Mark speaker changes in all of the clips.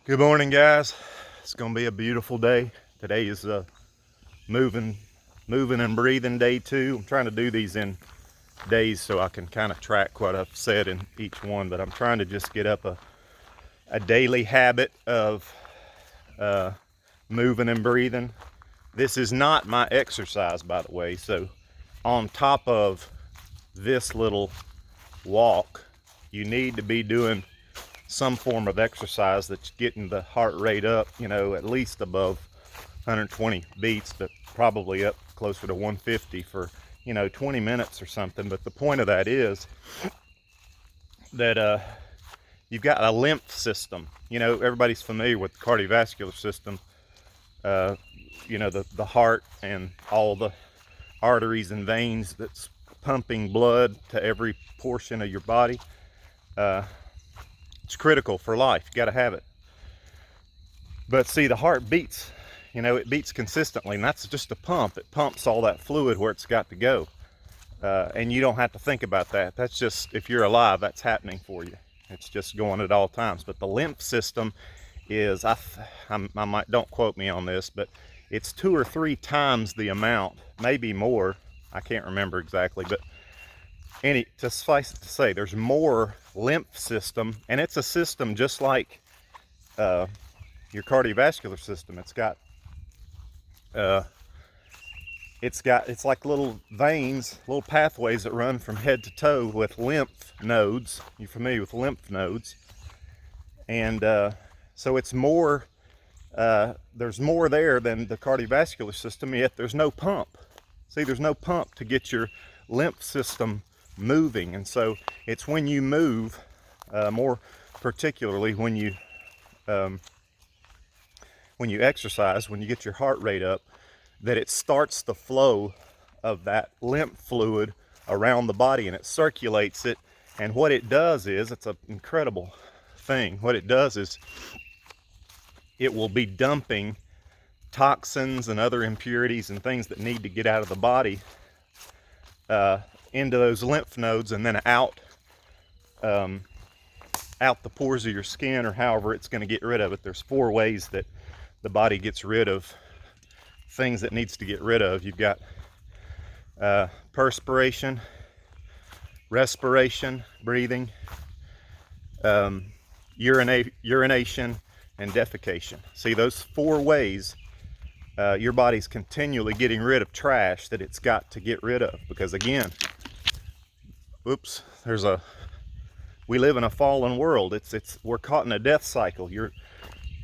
Speaker 1: Good morning, guys. It's gonna be a beautiful day. Today is moving, moving and breathing day 2. I'm trying to do these in days so I can kind of track what I've said in each one. But I'm trying to just get up a daily habit of moving and breathing. This is not my exercise, by the way. So on top of this little walk, you need to be doing some form of exercise that's getting the heart rate up, at least above 120 beats, but probably up closer to 150 for, 20 minutes or something. But the point of that is that you've got a lymph system. Everybody's familiar with the cardiovascular system, the heart and all the arteries and veins that's pumping blood to every portion of your body. It's critical for life. You got to have it. But see, the heart beats, it beats consistently, and that's just a pump. It pumps all that fluid where it's got to go. And you don't have to think about that. That's just, if you're alive, that's happening for you. It's just going at all times. But the lymph system is, I might, don't quote me on this, but it's 2 or 3 times the amount, maybe more. I can't remember exactly, but to suffice it to say, there's more lymph system, and it's a system just like your cardiovascular system. It's like little veins, little pathways that run from head to toe with lymph nodes. You're familiar with lymph nodes, and so it's more. There's more there than the cardiovascular system, yet there's no pump. See, there's no pump to get your lymph system moving, and so it's when you move, more particularly when you exercise, when you get your heart rate up, that it starts the flow of that lymph fluid around the body, and it circulates it. And what it does is, it's an incredible thing. What it does is it will be dumping toxins and other impurities and things that need to get out of the body into those lymph nodes, and then out the pores of your skin, or however it's going to get rid of it. There's 4 ways that the body gets rid of things that needs to get rid of. You've got perspiration, respiration, breathing, urination, and defecation. See, those 4 ways, your body's continually getting rid of trash that it's got to get rid of. Because again, we live in a fallen world. We're caught in a death cycle.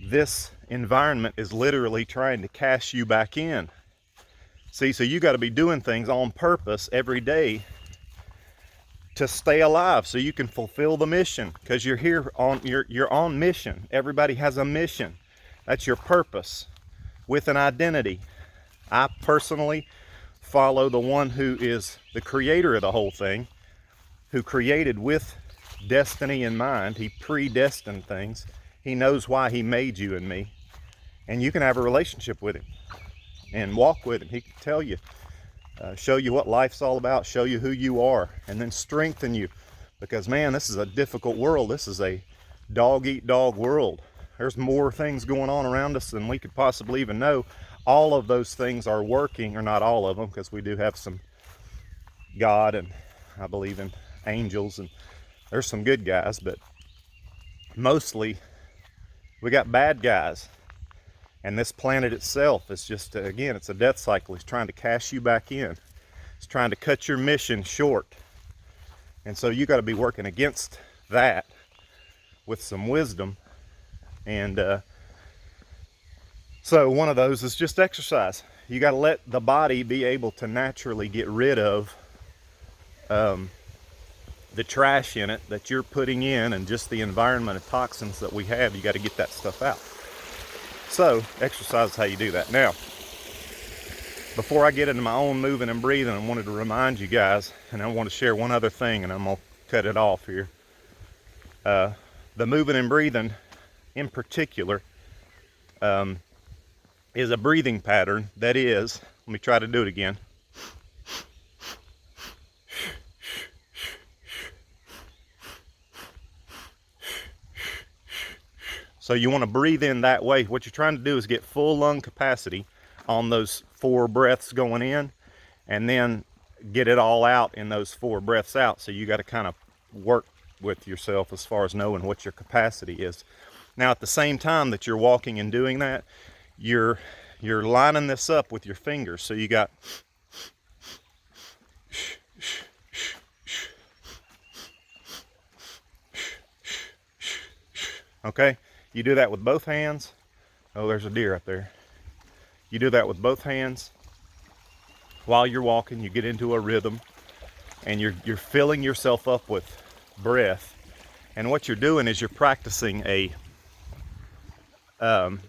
Speaker 1: This environment is literally trying to cash you back in. See, so you got to be doing things on purpose every day to stay alive, so you can fulfill the mission, because you're on mission. Everybody has a mission. That's your purpose with an identity. I personally follow the one who is the creator of the whole thing, who created with destiny in mind. He predestined things. He knows why he made you and me. And you can have a relationship with him and walk with him. He can tell you, show you what life's all about, show you who you are, and then strengthen you. Because man, this is a difficult world. This is a dog-eat-dog world. There's more things going on around us than we could possibly even know. All of those things are working, or not all of them, because we do have some God, and I believe in angels, and there's some good guys, but mostly we got bad guys. And this planet itself is just, again, it's a death cycle. It's trying to cash you back in. It's trying to cut your mission short. And so you got to be working against that with some wisdom. And so one of those is just exercise. You got to let the body be able to naturally get rid of the trash in it that you're putting in, and just the environment of toxins that we have. You got to get that stuff out. So exercise is how you do that. Now, before I get into my own moving and breathing, I wanted to remind you guys, and I want to share one other thing, and I'm going to cut it off here. The moving and breathing in particular is a breathing pattern that is, let me try to do it again. So you want to breathe in that way. What you're trying to do is get full lung capacity on those 4 breaths going in, and then get it all out in those 4 breaths out. So you got to kind of work with yourself as far as knowing what your capacity is. Now, at the same time that you're walking and doing that, you're lining this up with your fingers. So you got okay, you do that with both hands. Oh, there's a deer up there. You do that with both hands. While you're walking, you get into a rhythm, and you're filling yourself up with breath. And what you're doing is you're practicing an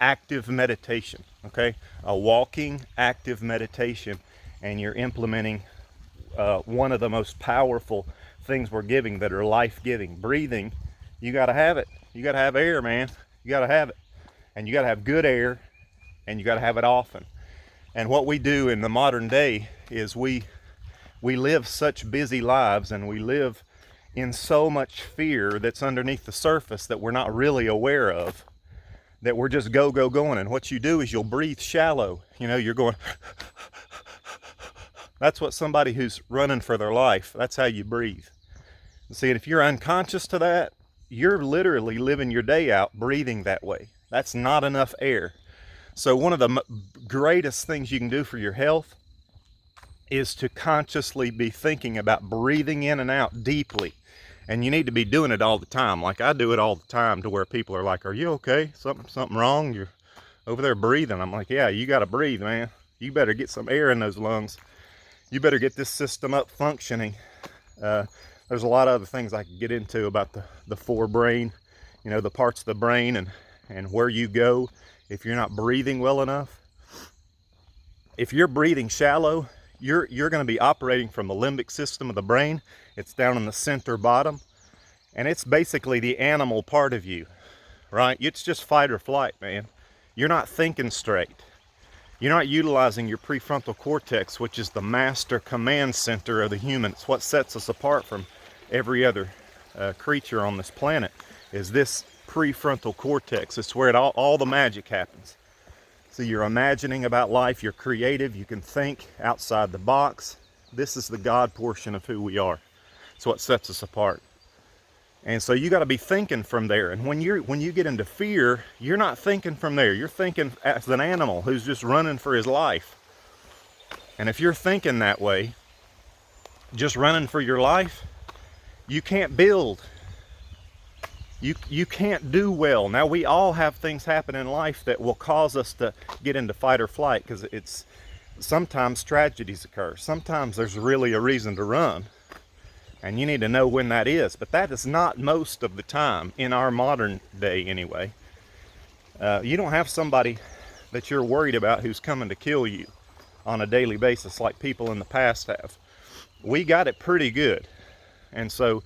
Speaker 1: active meditation, okay? A walking active meditation, and you're implementing one of the most powerful things we're giving that are life-giving. Breathing, you got to have it. You got to have air, man. You got to have it. And you got to have good air, and you got to have it often. And what we do in the modern day is we live such busy lives, and we live in so much fear that's underneath the surface that we're not really aware of, that we're just going. And what you do is you'll breathe shallow. You know, you're going. That's what somebody who's running for their life, that's how you breathe. See, and if you're unconscious to that, you're literally living your day out breathing that way. That's not enough air. So one of the greatest things you can do for your health is to consciously be thinking about breathing in and out deeply. And you need to be doing it all the time. Like I do it all the time, to where people are like, are you okay? Something wrong? You're over there breathing. I'm like, yeah, you got to breathe, man. You better get some air in those lungs. You better get this system up functioning. There's a lot of other things I could get into about the forebrain, you know, the parts of the brain and where you go if you're not breathing well enough. If you're breathing shallow, you're going to be operating from the limbic system of the brain. It's down in the center bottom, and it's basically the animal part of you, right? It's just fight or flight, man. You're not thinking straight. You're not utilizing your prefrontal cortex, which is the master command center of the human. It's what sets us apart from every other creature on this planet, is this prefrontal cortex. It's where all the magic happens. So you're imagining about life, you're creative, you can think outside the box. This is the God portion of who we are. It's what sets us apart. And so you got to be thinking from there. And when you get into fear, you're not thinking from there. You're thinking as an animal who's just running for his life. And if you're thinking that way, just running for your life, you can't build. You can't do well. Now, we all have things happen in life that will cause us to get into fight or flight, because it's sometimes tragedies occur. Sometimes there's really a reason to run, and you need to know when that is. But that is not most of the time in our modern day anyway. You don't have somebody that you're worried about who's coming to kill you on a daily basis like people in the past have. We got it pretty good. And so,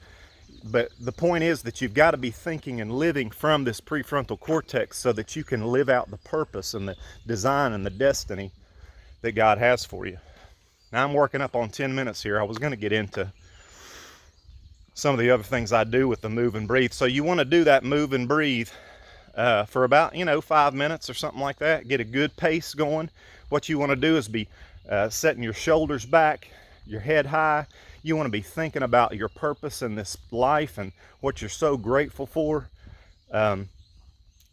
Speaker 1: but the point is that you've got to be thinking and living from this prefrontal cortex so that you can live out the purpose and the design and the destiny that God has for you. Now I'm working up on 10 minutes here. I was going to get into some of the other things I do with the move and breathe. So you want to do that move and breathe for about 5 minutes or something like that. Get a good pace going. What you want to do is be setting your shoulders back, your head high. You want to be thinking about your purpose in this life and what you're so grateful for.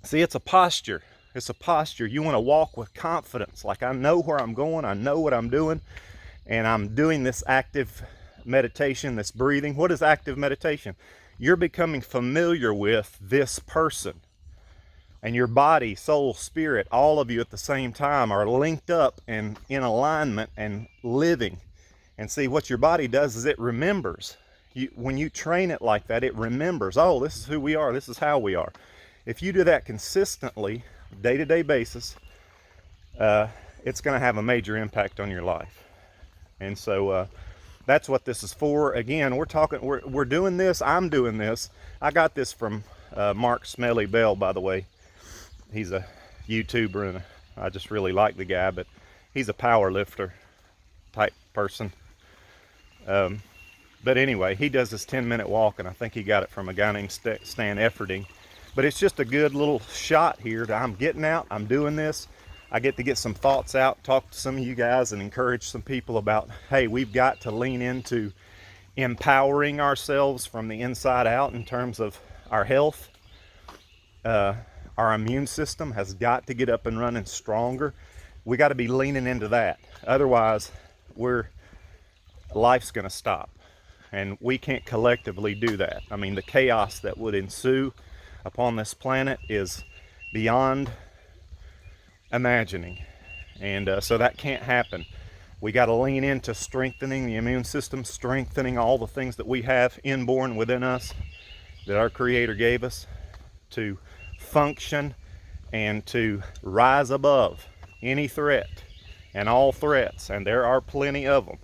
Speaker 1: See, it's a posture. It's a posture. You want to walk with confidence. Like, I know where I'm going. I know what I'm doing. And I'm doing this active meditation, this breathing. What is active meditation? You're becoming familiar with this person. And your body, soul, spirit, all of you at the same time are linked up and in alignment and living. And see, what your body does is it remembers. When you train it like that, it remembers, oh, this is who we are, this is how we are. If you do that consistently, day-to-day basis, it's going to have a major impact on your life. And so that's what this is for. Again, we're doing this, I'm doing this. I got this from Mark Smelly Bell, by the way. He's a YouTuber, and I just really like the guy, but he's a power lifter type person. But anyway, he does this 10-minute walk, and I think he got it from a guy named Stan Efferding. But it's just a good little shot here that I'm getting out, I'm doing this. I get to get some thoughts out, talk to some of you guys, and encourage some people about, hey, we've got to lean into empowering ourselves from the inside out in terms of our health. Our immune system has got to get up and running stronger. We got to be leaning into that. Otherwise, life's going to stop. And we can't collectively do that. I mean, the chaos that would ensue upon this planet is beyond imagining. And so that can't happen. We got to lean into strengthening the immune system, strengthening all the things that we have inborn within us that our Creator gave us to function and to rise above any threat and all threats, and there are plenty of them.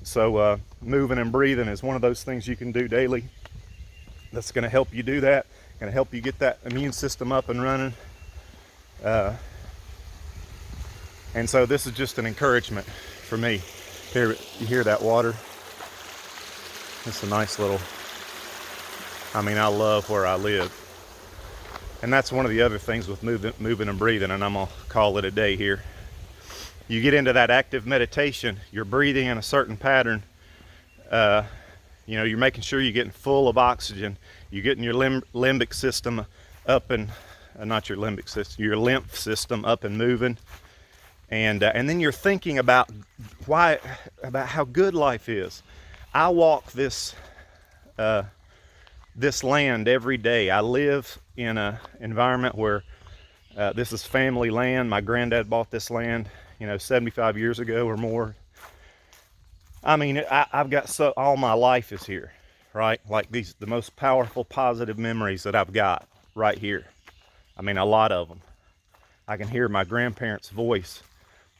Speaker 1: So moving and breathing is one of those things you can do daily that's going to help you do that, going to help you get that immune system up and running. And so this is just an encouragement for me. Here, you hear that water? It's a nice little, I mean, I love where I live. And that's one of the other things with moving and breathing, and I'm gonna call it a day here. You get into that active meditation, you're breathing in a certain pattern. You're making sure you're getting full of oxygen. You're getting your limbic system up and, not your limbic system, your lymph system up and moving. And then you're thinking about how good life is. I walk this land every day. I live in an environment where this is family land. My granddad bought this land, 75 years ago or more. I mean, I've got all my life is here, right? Like the most powerful, positive memories that I've got right here. I mean, a lot of them. I can hear my grandparents' voice.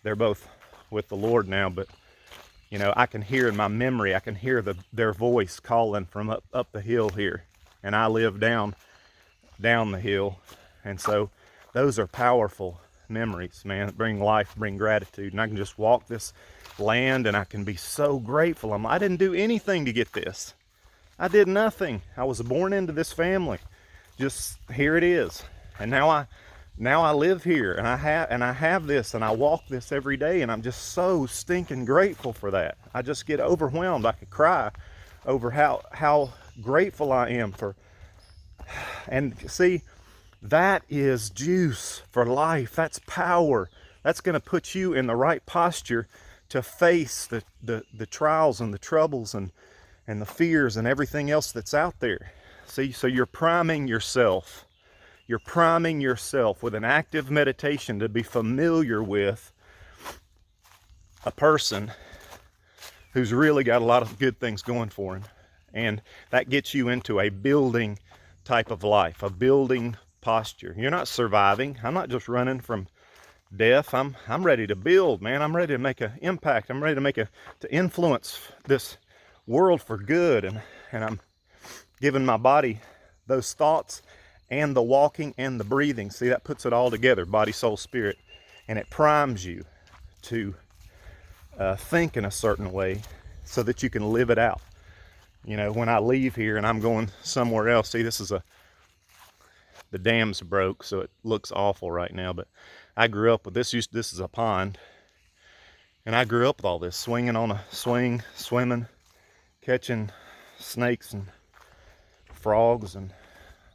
Speaker 1: They're both with the Lord now, but I can hear in my memory, I can hear their voice calling from up the hill here. And I live down the hill. And so those are powerful memories, man. Bring life, bring gratitude. And I can just walk this land and I can be so grateful. I didn't do anything to get this. I did nothing. I was born into this family. Just here it is. And now I live here and I have this and I walk this every day, and I'm just so stinking grateful for that. I just get overwhelmed. I could cry over how grateful I am for. And see, that is juice for life. That's power. That's going to put you in the right posture to face the trials and the troubles and the fears and everything else that's out there. See, so you're priming yourself. You're priming yourself with an active meditation to be familiar with a person who's really got a lot of good things going for him. And that gets you into a building type of life, a building posture. You're not surviving. I'm not just running from death. I'm ready to build, man. I'm ready to make an impact. I'm ready to influence this world for good. And I'm giving my body those thoughts and the walking and the breathing. See, that puts it all together, body, soul, spirit. And it primes you to think in a certain way so that you can live it out. When I leave here and I'm going somewhere else, see, the dam's broke, so it looks awful right now, but I grew up with this. This is a pond, and I grew up with all this, swinging on a swing, swimming, catching snakes and frogs, and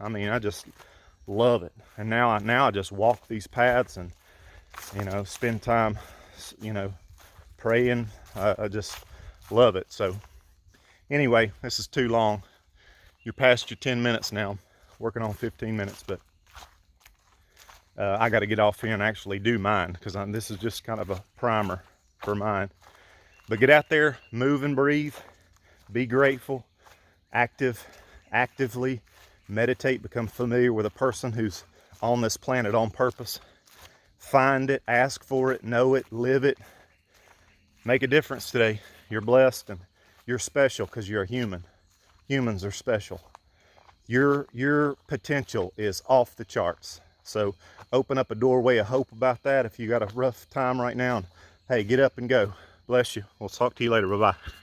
Speaker 1: I mean, I just love it. And now I just walk these paths and, spend time, praying. I just love it. So anyway, this is too long. You're past your 10 minutes now. Working on 15 minutes, but I got to get off here and actually do mine, because this is just kind of a primer for mine. But get out there, move and breathe, be grateful, actively meditate, become familiar with a person who's on this planet on purpose. Find it, ask for it, know it, live it. Make a difference today. You're blessed and you're special because you're a human. Humans are special. Your potential is off the charts. So open up a doorway of hope about that. If you got a rough time right now, hey, get up and go. Bless you. We'll talk to you later. Bye-bye.